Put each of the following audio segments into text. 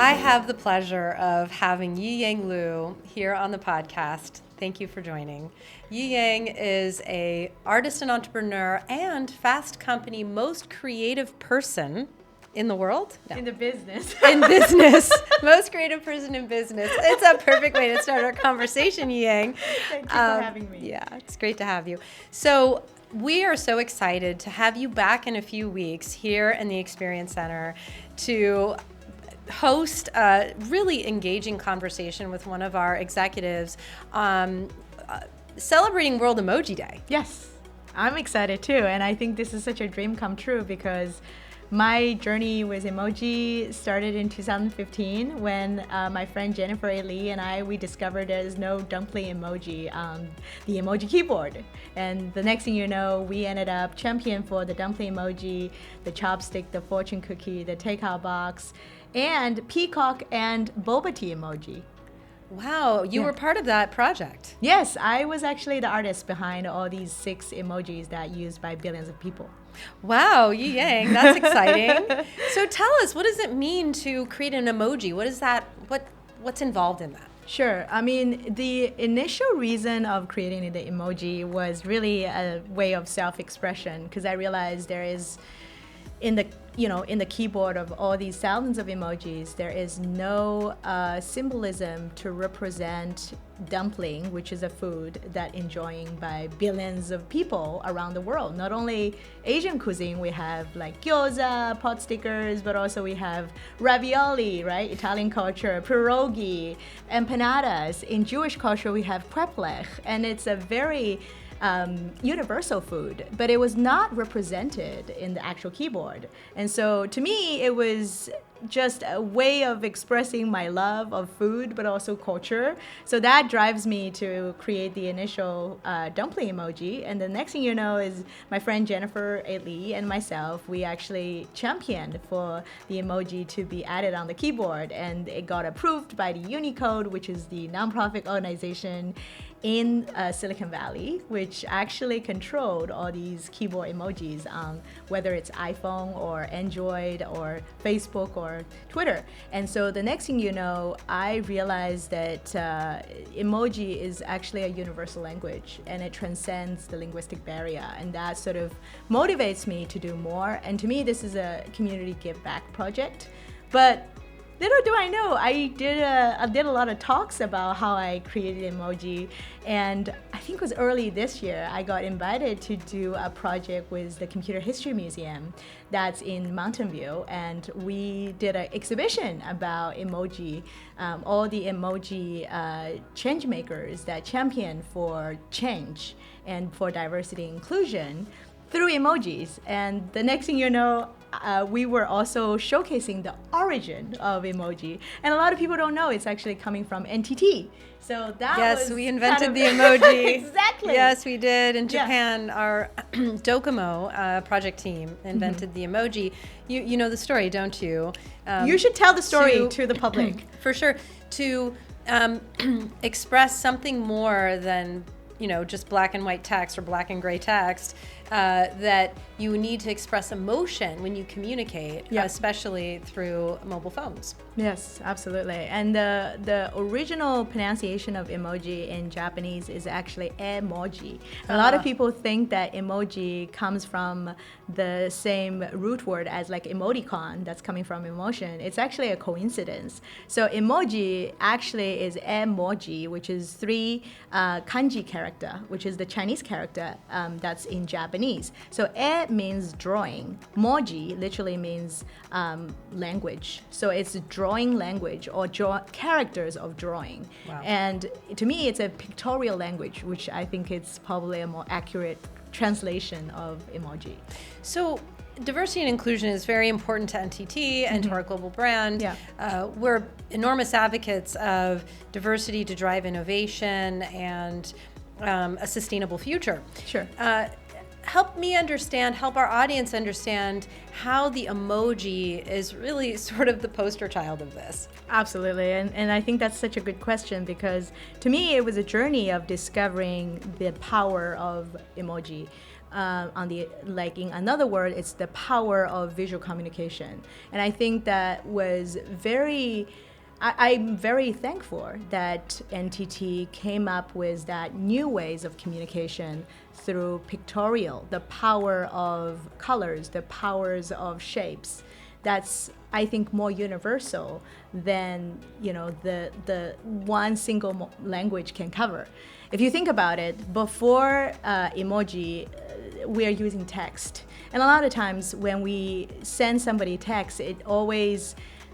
I have the pleasure of having Yiying Lu here on the podcast. Thank you for joining. Yiying is a artist and entrepreneur and Fast Company most creative person in the world? No. In the business. In business. Most creative person in business. It's a perfect way to start our conversation, Yiying. Thank you for having me. Yeah, it's great to have you. So we are so excited to have you back in a few weeks here in the Experience Center to host a really engaging conversation with one of our executives celebrating World Emoji Day. Yes, I'm excited too. And I think this is such a dream come true because my journey with emoji started in 2015 when my friend Jennifer A. Lee and we discovered there's no dumpling emoji on the emoji keyboard. And the next thing you know, we ended up champion for the dumpling emoji, the chopstick, the fortune cookie, the takeout box, and peacock and boba tea emoji. Wow, you were part of that project. Yes, I was actually the artist behind all these 6 emojis that are used by billions of people. Wow, Yiying, that's exciting. So tell us, what does it mean to create an emoji? What is that? What's involved in that? Sure. I mean, the initial reason of creating the emoji was really a way of self-expression because I realized there is in the keyboard of all these thousands of emojis, there is no symbolism to represent dumpling, which is a food that enjoying by billions of people around the world. Not only Asian cuisine, we have like gyoza, pot stickers, but also we have ravioli, right? Italian culture, pierogi, empanadas. In Jewish culture, we have kreplech, and it's a very universal food, but it was not represented in the actual keyboard. And so to me, it was just a way of expressing my love of food, but also culture. So that drives me to create the initial dumpling emoji. And the next thing you know is my friend Jennifer A. Lee and myself, we actually championed for the emoji to be added on the keyboard. And it got approved by the Unicode, which is the nonprofit organization in Silicon Valley, which actually controlled all these keyboard emojis on whether it's iPhone or Android or Facebook or Twitter. And so the next thing you know, I realized that emoji is actually a universal language and it transcends the linguistic barrier. And that sort of motivates me to do more. And to me, this is a community give back project. But little do I know, I did a lot of talks about how I created emoji, and I think it was early this year, I got invited to do a project with the Computer History Museum that's in Mountain View, and we did an exhibition about emoji, all the emoji change makers that champion for change and for diversity and inclusion through emojis. And the next thing you know, we were also showcasing the origin of emoji. And a lot of people don't know it's actually coming from NTT. So that was we invented the emoji. Exactly. Yes, we did. In Japan, our Docomo project team invented the emoji. You know the story, don't you? You should tell the story to the public. For sure. To express something more than just black and white text or black and gray text, that you need to express emotion when you communicate, especially through mobile phones. Yes, absolutely. And the original pronunciation of emoji in Japanese is actually emoji. A lot of people think that emoji comes from the same root word as like emoticon, that's coming from emotion. It's actually a coincidence. So emoji actually is emoji, which is 3 kanji character, which is the Chinese character that's in Japanese. So means drawing. Moji literally means language. So it's drawing language or characters of drawing. Wow. And to me, it's a pictorial language, which I think it's probably a more accurate translation of emoji. So diversity and inclusion is very important to NTT and to our global brand. Yeah. We're enormous advocates of diversity to drive innovation and a sustainable future. Sure. help me understand, help our audience understand how the emoji is really sort of the poster child of this. Absolutely, and I think that's such a good question, because to me it was a journey of discovering the power of emoji. In another word, it's the power of visual communication. And I think that was I'm very thankful that NTT came up with that new ways of communication through pictorial, the power of colors, the powers of shapes. That's, I think, more universal than the one single language can cover. If you think about it, before emoji, we are using text, and a lot of times when we send somebody text,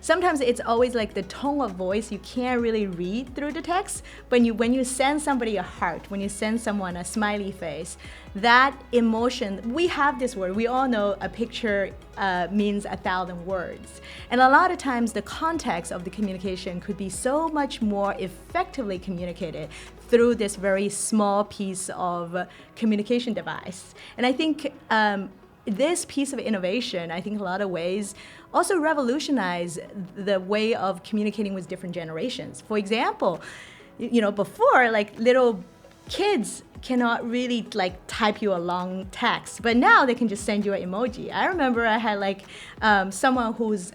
sometimes it's always like the tone of voice you can't really read through the text. But when you send somebody a heart, when you send someone a smiley face, that emotion, we have this word, we all know a picture means 1,000 words. And a lot of times the context of the communication could be so much more effectively communicated through this very small piece of communication device. And I think this piece of innovation, I think in a lot of ways, also revolutionized the way of communicating with different generations. For example, before, like, little kids cannot really type you a long text, but now they can just send you an emoji. I remember I had someone whose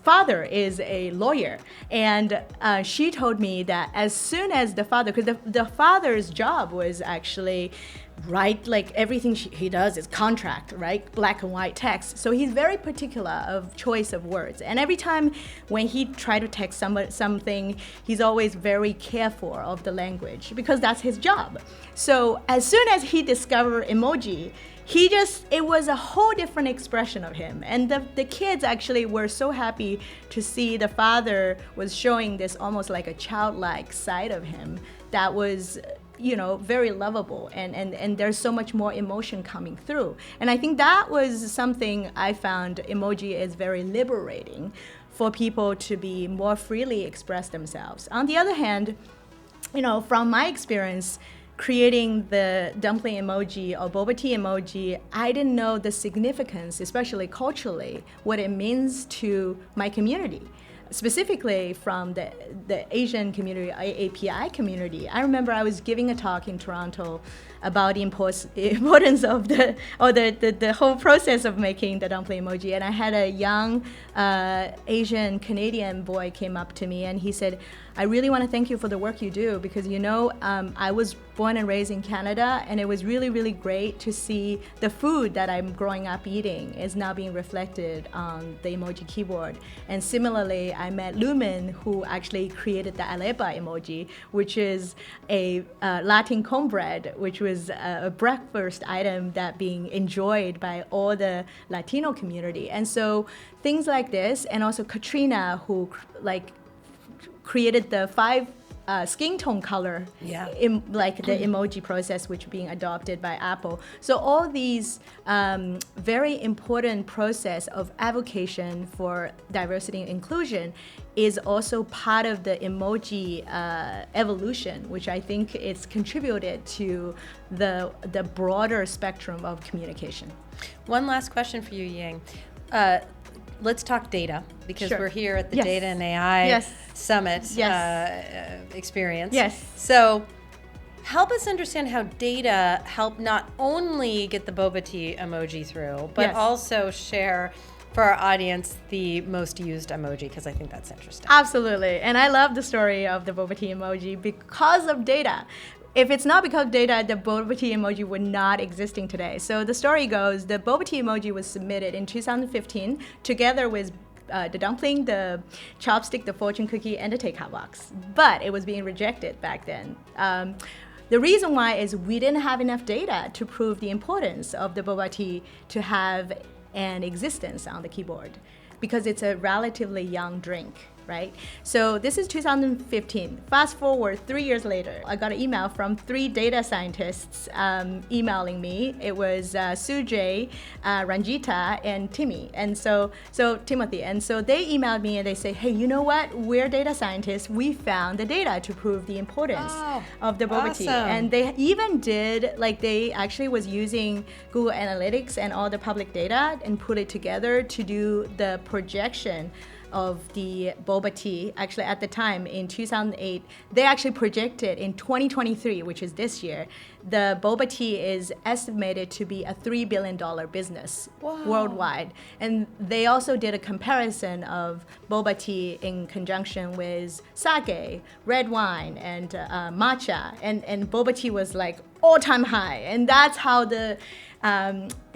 father is a lawyer, and she told me that as soon as the father, because the father's job was actually write, everything he does is contract, right? Black and white text. So he's very particular of choice of words. And every time when he tried to text something, he's always very careful of the language, because that's his job. So as soon as he discovered emoji, it was a whole different expression of him. And the kids actually were so happy to see the father was showing this almost like a childlike side of him that was very lovable, and there's so much more emotion coming through. And I think that was something I found emoji is very liberating for people to be more freely express themselves. On the other hand, from my experience creating the dumpling emoji or boba tea emoji, I didn't know the significance, especially culturally, what it means to my community. Specifically from the Asian community, API community. I remember I was giving a talk in Toronto about the importance of the whole process of making the dumpling emoji, and I had a young Asian Canadian boy came up to me and he said, I really want to thank you for the work you do, because I was born and raised in Canada, and it was really, really great to see the food that I'm growing up eating is now being reflected on the emoji keyboard. And similarly, I met Lumen, who actually created the arepa emoji, which is a Latin cornbread, which was a breakfast item that being enjoyed by all the Latino community. And so things like this, and also Katrina, who created the 5 skin tone color, in the emoji process, which being adopted by Apple. So all these very important process of advocacy for diversity and inclusion is also part of the emoji evolution, which I think it's contributed to the broader spectrum of communication. One last question for you, Yiying. Let's talk data, because Sure. we're here at the Yes. Data and AI Yes. Summit Yes. experience. Yes. So help us understand how data help not only get the boba tea emoji through, but Yes. also share for our audience the most used emoji, because I think that's interesting. Absolutely. And I love the story of the boba tea emoji because of data. If it's not because of data, the boba tea emoji would not existing today. So the story goes, the boba tea emoji was submitted in 2015 together with the dumpling, the chopstick, the fortune cookie, and the takeout box. But it was being rejected back then. The reason why is we didn't have enough data to prove the importance of the boba tea to have an existence on the keyboard, because it's a relatively young drink. right? So this is 2015. Fast forward 3 years later, I got an email from 3 data scientists emailing me. It was Sujay, Ranjita, and Timmy. And so Timothy. And so they emailed me and they say, hey, you know what? We're data scientists. We found the data to prove the importance of the boba tea. awesome. And they even did, like they actually was using Google Analytics and all the public data and put it together to do the projection of the boba tea. Actually, at the time in 2008, they actually projected in 2023, which is this year, the boba tea is estimated to be a $3 billion business worldwide. And they also did a comparison of boba tea in conjunction with sake, red wine, and matcha. And boba tea was like all-time high. And that's how the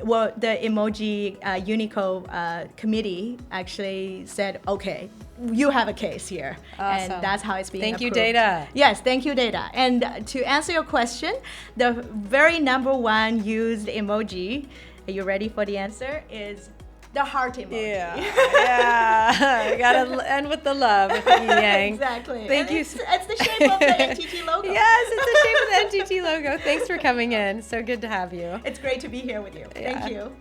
emoji Unicode committee actually said, okay, you have a case here. Awesome. And that's how it's being Thank you, approved. Data. Yes, thank you, Data. And to answer your question, the very number one used emoji, are you ready for the answer, is the heart emoji. Yeah. Gotta end with the love with the Yiying. Exactly. Thank And you. It's the shape of the NTT logo. Yes, it's the shape of the NTT logo. Thanks for coming in. So good to have you. It's great to be here with you. Yeah. Thank you.